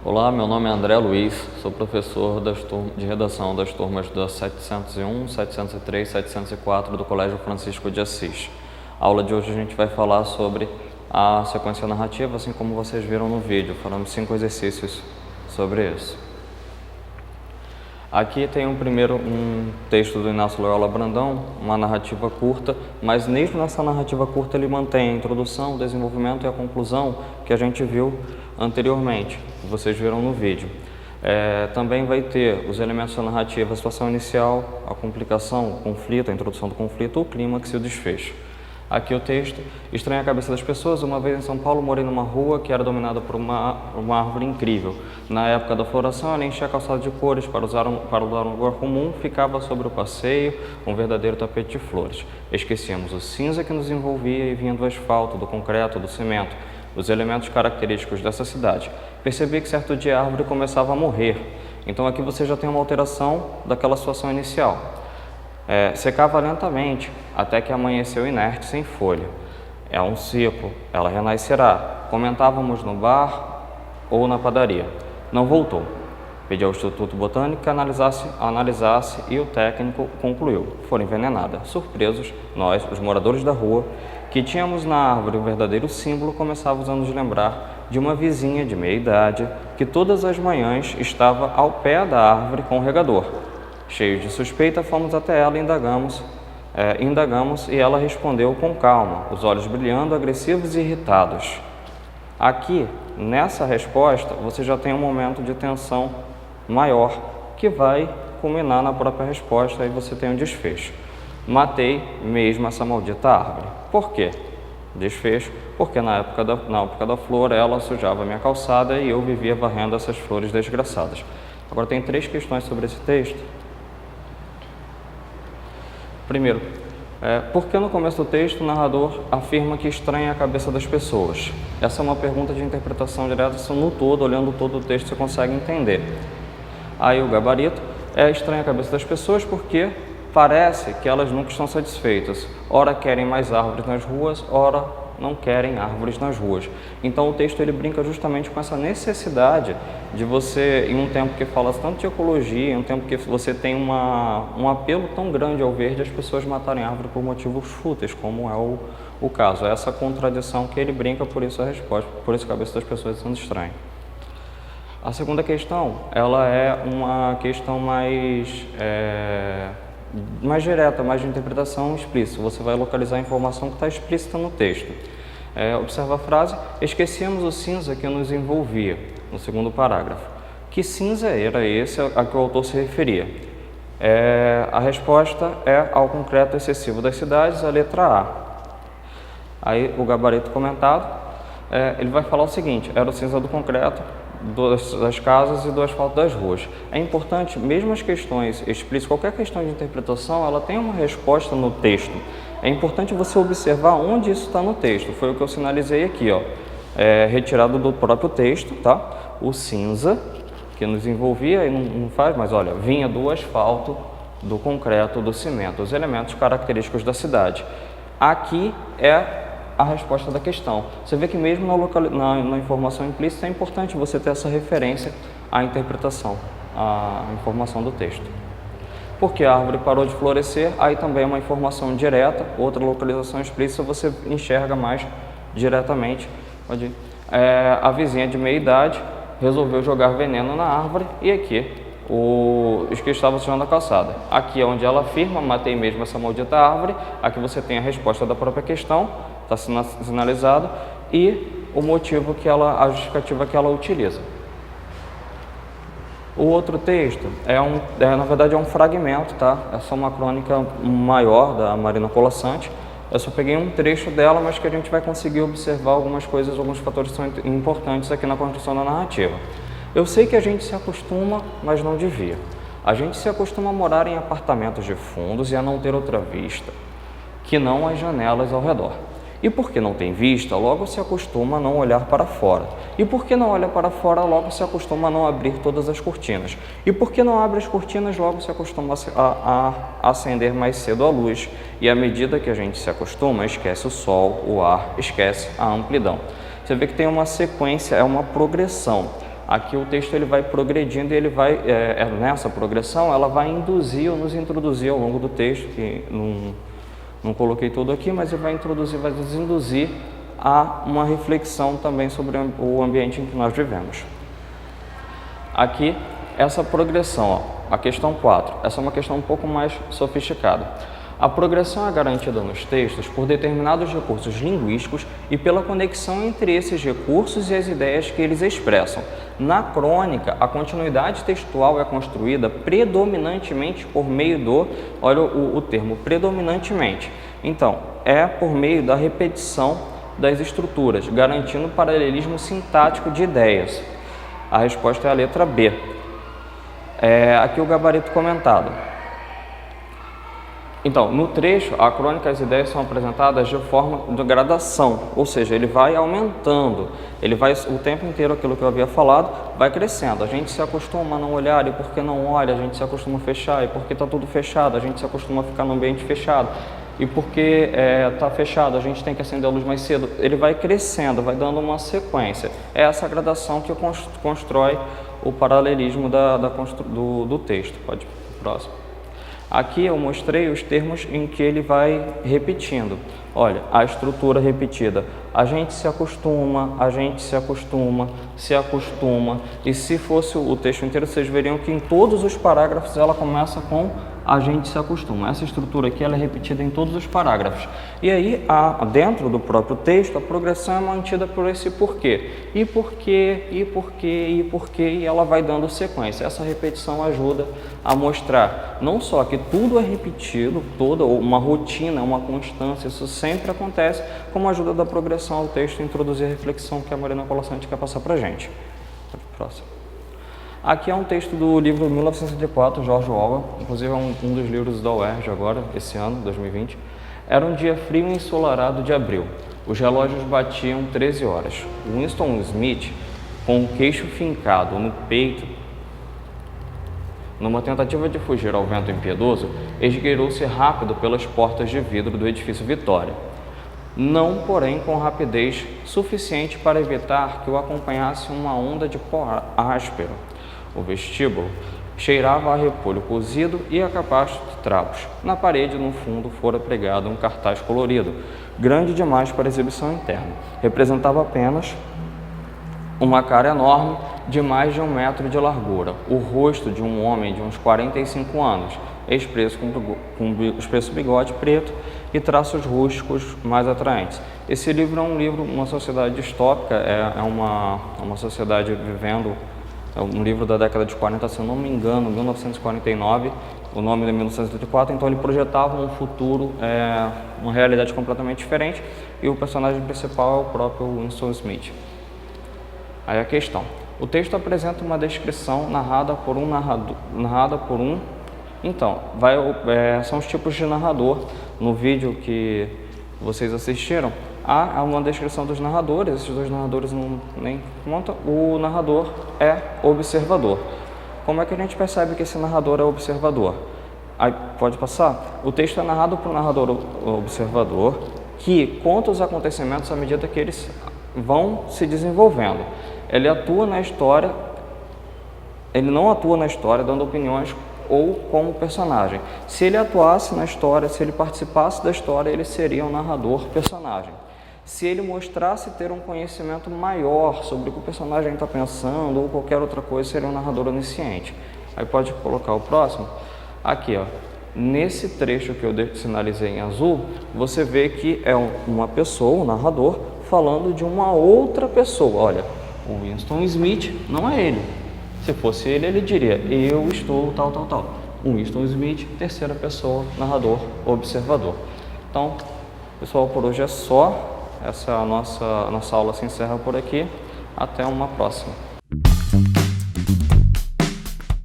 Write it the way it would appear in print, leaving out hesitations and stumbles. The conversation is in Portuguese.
Olá, meu nome é André Luiz, sou professor de redação das turmas da 701, 703 e 704 do Colégio Francisco de Assis. A aula de hoje a gente vai falar sobre a sequência narrativa, assim como vocês viram no vídeo, falamos 5 exercícios sobre isso. Aqui tem um texto do Inácio Loyola Brandão, uma narrativa curta, mas mesmo nessa narrativa curta ele mantém a introdução, o desenvolvimento e a conclusão que a gente viu anteriormente, que vocês viram no vídeo. Também vai ter os elementos da narrativa, a situação inicial, a complicação, o conflito, a introdução do conflito, o clímax e o desfecho. Aqui o texto: estranha a cabeça das pessoas. Uma vez em São Paulo morei numa rua que era dominada por uma árvore incrível. Na época da floração ela enchia a calçada de cores. Para usar um lugar comum, ficava sobre o passeio um verdadeiro tapete de flores. Esquecíamos o cinza que nos envolvia e vinha do asfalto, do concreto, do cimento, os elementos característicos dessa cidade. Percebi que certo dia a árvore começava a morrer. Então aqui você já tem uma alteração daquela situação inicial. Secava lentamente, até que amanheceu inerte, sem folha. É um ciclo, ela renascerá. Comentávamos no bar ou na padaria. Não voltou. Pedi ao Instituto Botânico que analisasse e o técnico concluiu: foi envenenada. Surpresos, nós, os moradores da rua, que tínhamos na árvore um verdadeiro símbolo, começávamos a nos lembrar de uma vizinha de meia idade que todas as manhãs estava ao pé da árvore com o regador. Cheios de suspeita, fomos até ela e indagamos e ela respondeu com calma, os olhos brilhando, agressivos e irritados. Aqui, nessa resposta, você já tem um momento de tensão maior que vai culminar na própria resposta e você tem um desfecho. Matei mesmo essa maldita árvore. Por quê? Desfecho, porque na época da flor ela sujava a minha calçada e eu vivia varrendo essas flores desgraçadas. Agora tem 3 questões sobre esse texto. Primeiro, por que no começo do texto o narrador afirma que estranha a cabeça das pessoas? Essa é uma pergunta de interpretação direta, no todo, olhando todo o texto você consegue entender. Aí o gabarito: estranha a cabeça das pessoas porque parece que elas nunca estão satisfeitas. Ora querem mais árvores nas ruas, ora não querem árvores nas ruas. Então o texto ele brinca justamente com essa necessidade de você, em um tempo que fala tanto de ecologia, em um tempo que você tem um apelo tão grande ao verde, as pessoas matarem árvore por motivos fúteis, como é o caso. É essa contradição que ele brinca, por isso a resposta, por isso a cabeça das pessoas sendo estranha. A segunda questão, ela é uma questão mais direta, mais de interpretação explícita. Você vai localizar a informação que está explícita no texto. Observa a frase: esquecíamos o cinza que nos envolvia, no segundo parágrafo. Que cinza era esse a que o autor se referia? A resposta é ao concreto excessivo das cidades, a letra A. Aí o gabarito comentado, ele vai falar o seguinte: era o cinza do concreto, das casas e do asfalto das ruas. É importante, mesmo as questões explícitas, qualquer questão de interpretação, ela tem uma resposta no texto. É importante você observar onde isso está no texto. Foi o que eu sinalizei aqui, retirado do próprio texto, tá? O cinza que nos envolvia, e não faz, mas olha, vinha do asfalto, do concreto, do cimento, os elementos característicos da cidade. Aqui é a resposta da questão. Você vê que mesmo na informação implícita é importante você ter essa referência à interpretação, à informação do texto. Porque a árvore parou de florescer, aí também é uma informação direta, outra localização explícita você enxerga mais diretamente. A vizinha de meia idade resolveu jogar veneno na árvore e aqui os que estavam sujando a calçada. Aqui é onde ela afirma: matei mesmo essa maldita árvore. Aqui você tem a resposta da própria questão, está sinalizado, e o motivo a justificativa que ela utiliza. O outro texto na verdade é um fragmento, tá? É só uma crônica maior da Marina Colasanti. Eu só peguei um trecho dela, mas que a gente vai conseguir observar algumas coisas, alguns fatores que são importantes aqui na construção da narrativa. Eu sei que a gente se acostuma, mas não devia. A gente se acostuma a morar em apartamentos de fundos e a não ter outra vista que não as janelas ao redor. E porque não tem vista, logo se acostuma a não olhar para fora. E porque não olha para fora, logo se acostuma a não abrir todas as cortinas. E porque não abre as cortinas, logo se acostuma a acender mais cedo a luz. E à medida que a gente se acostuma, esquece o sol, o ar, esquece a amplidão. Você vê que tem uma sequência, é uma progressão. Aqui o texto ele vai progredindo e ele vai, nessa progressão, ela vai induzir ou nos introduzir ao longo do texto, que não coloquei tudo aqui, mas ele vai introduzir, vai nos induzir a uma reflexão também sobre o ambiente em que nós vivemos. Aqui, essa progressão, ó, a questão 4, essa é uma questão um pouco mais sofisticada. A progressão é garantida nos textos por determinados recursos linguísticos e pela conexão entre esses recursos e as ideias que eles expressam. Na crônica, a continuidade textual é construída predominantemente por meio do, olha o termo, predominantemente. Então, é por meio da repetição das estruturas, garantindo o paralelismo sintático de ideias. A resposta é a letra B. Aqui o gabarito comentado. Então, no trecho, a crônica e as ideias são apresentadas de forma de gradação, ou seja, ele vai aumentando, ele vai o tempo inteiro, aquilo que eu havia falado, vai crescendo. A gente se acostuma a não olhar, e porque não olha, a gente se acostuma a fechar, e porque está tudo fechado, a gente se acostuma a ficar no ambiente fechado, e porque está fechado, a gente tem que acender a luz mais cedo. Ele vai crescendo, vai dando uma sequência. É essa gradação que constrói o paralelismo do texto. Pode ir para o próximo. Aqui eu mostrei os termos em que ele vai repetindo. Olha, a estrutura repetida. A gente se acostuma, a gente se acostuma, se acostuma. E se fosse o texto inteiro, vocês veriam que em todos os parágrafos ela começa com a gente se acostuma. Essa estrutura aqui ela é repetida em todos os parágrafos. E aí, dentro do próprio texto, a progressão é mantida por esse porquê. E porquê, e porquê, e porquê, e ela vai dando sequência. Essa repetição ajuda a mostrar não só que tudo é repetido, toda uma rotina, uma constância, isso sempre acontece, como ajuda da progressão ao texto introduzir a reflexão que a Marina Colasanti quer passar para a gente. Próximo. Aqui é um texto do livro 1984, George Orwell, inclusive é um dos livros da UERJ agora, esse ano, 2020. Era um dia frio e ensolarado de abril. Os relógios batiam 13 horas. Winston Smith, com o queixo fincado no peito, numa tentativa de fugir ao vento impiedoso, esgueirou-se rápido pelas portas de vidro do edifício Vitória. Não, porém, com rapidez suficiente para evitar que o acompanhasse uma onda de pó áspero. O vestíbulo cheirava a repolho cozido e a capacho de trapos. Na parede, no fundo, fora pregado um cartaz colorido, grande demais para exibição interna. Representava apenas uma cara enorme de mais de 1 metro de largura, o rosto de um homem de uns 45 anos, expresso com expresso bigode preto e traços rústicos mais atraentes. Esse livro é um livro, uma sociedade distópica, é uma sociedade vivendo, é um livro da década de 40, se eu não me engano, 1949, o nome é 1984, então ele projetava um futuro, uma realidade completamente diferente, e o personagem principal é o próprio Winston Smith. Aí a questão. O texto apresenta uma descrição narrada por um narrador. Então, são os tipos de narrador. No vídeo que vocês assistiram, há uma descrição dos narradores. Esses dois narradores nem contam. O narrador é observador. Como é que a gente percebe que esse narrador é observador? Aí, pode passar? O texto é narrado por um narrador observador que conta os acontecimentos à medida que eles vão se desenvolvendo. Ele atua na história, ele não atua na história dando opiniões ou como personagem. Se ele atuasse na história, se ele participasse da história, ele seria um narrador personagem. Se ele mostrasse ter um conhecimento maior sobre o que o personagem está pensando ou qualquer outra coisa, seria um narrador onisciente. Aí pode colocar o próximo. Aqui, ó. Nesse trecho que eu sinalizei em azul, você vê que é uma pessoa, um narrador, falando de uma outra pessoa. Olha, o Winston Smith não é ele. Se fosse ele, ele diria, eu estou tal, tal, tal. O Winston Smith, terceira pessoa, narrador, observador. Então, pessoal, por hoje é só. Essa nossa aula se encerra por aqui. Até uma próxima.